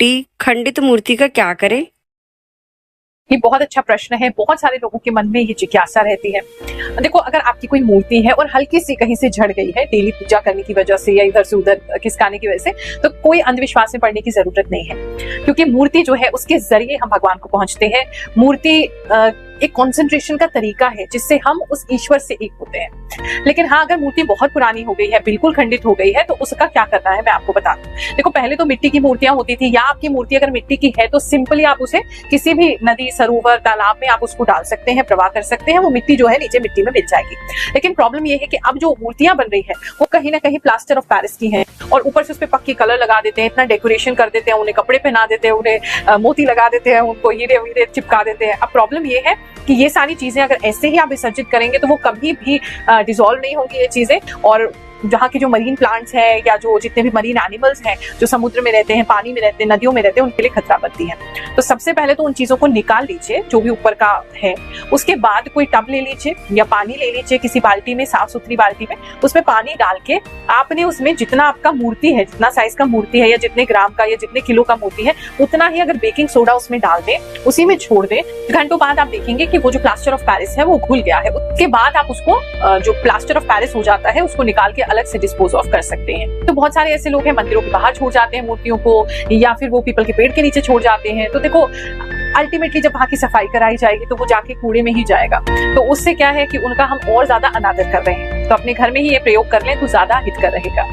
मिट्टी खंडित मूर्ति का क्या करें? ये बहुत अच्छा प्रश्न है। बहुत सारे लोगों के मन में ये जिज्ञासा रहती है। देखो, अगर आपकी कोई मूर्ति है और हल्की सी कहीं से झड़ गई है डेली पूजा करने की वजह से या इधर से उधर खिसकाने की वजह से, तो कोई अंधविश्वास में पड़ने की जरूरत नहीं है, क्योंकि मूर्ति जो है उसके जरिए हम भगवान को पहुंचते हैं। मूर्ति एक कंसंट्रेशन का तरीका है जिससे हम उस ईश्वर से एक होते हैं। लेकिन हाँ, अगर मूर्ति बहुत पुरानी हो गई है, बिल्कुल खंडित हो गई है, तो उसका क्या करना है मैं आपको बता दूं। देखो, पहले तो मिट्टी की मूर्तियां होती थी, या आपकी मूर्ति अगर मिट्टी की है तो सिंपली आप उसे किसी भी नदी, सरोवर, तालाब में आप उसको डाल सकते हैं, प्रवाह कर सकते हैं, वो मिट्टी जो है नीचे मिट्टी में मिल जाएगी। लेकिन प्रॉब्लम ये है कि अब जो मूर्तियां बन रही है वो कहीं ना कहीं प्लास्टर ऑफ पेरिस की है, और ऊपर से उस पर पक्की कलर लगा देते हैं, इतना डेकोरेशन कर देते हैं, उन्हें कपड़े पहना देते हैं, उन्हें मोती लगा देते हैं, उनको हीरे वीरे चिपका देते हैं। अब प्रॉब्लम ये है कि ये सारी चीजें अगर ऐसे ही आप विसर्जित करेंगे तो वो कभी भी डिसॉल्व नहीं होंगी ये चीजें, और जहाँ के जो मरीन प्लांट्स हैं या जो जितने भी मरीन एनिमल्स हैं जो समुद्र में रहते हैं, पानी में रहते हैं, नदियों में रहते हैं, उनके लिए खतरा बनती है। तो सबसे पहले तो उन चीजों को निकाल लीजिए जो भी ऊपर का है। उसके बाद कोई टब ले लीजिए या पानी ले लीजिए किसी बाल्टी में, साफ सुथरी बाल्टी में, उसमें पानी डाल के आपने उसमें जितना आपका मूर्ति है, जितना साइज का मूर्ति है या जितने ग्राम का या जितने किलो का मूर्ति है, उतना ही अगर बेकिंग सोडा उसमें डाल दें, उसी में छोड़ दें। घंटों बाद आप देखेंगे कि वो जो प्लास्टर ऑफ पेरिस है वो घुल गया है। उसके बाद आप उसको जो प्लास्टर ऑफ पेरिस हो जाता है उसको निकाल के अलग से डिस्पोज ऑफ कर सकते हैं। तो बहुत सारे ऐसे लोग हैं मंदिरों के बाहर छोड़ जाते हैं मूर्तियों को, या फिर वो पीपल के पेड़ के नीचे छोड़ जाते हैं। तो देखो, अल्टीमेटली जब वहां की सफाई कराई जाएगी तो वो जाके कूड़े में ही जाएगा। तो उससे क्या है कि उनका हम और ज्यादा अनादर कर रहे हैं। तो अपने घर में ही ये प्रयोग कर लें तो ज्यादा हित कर रहेगा।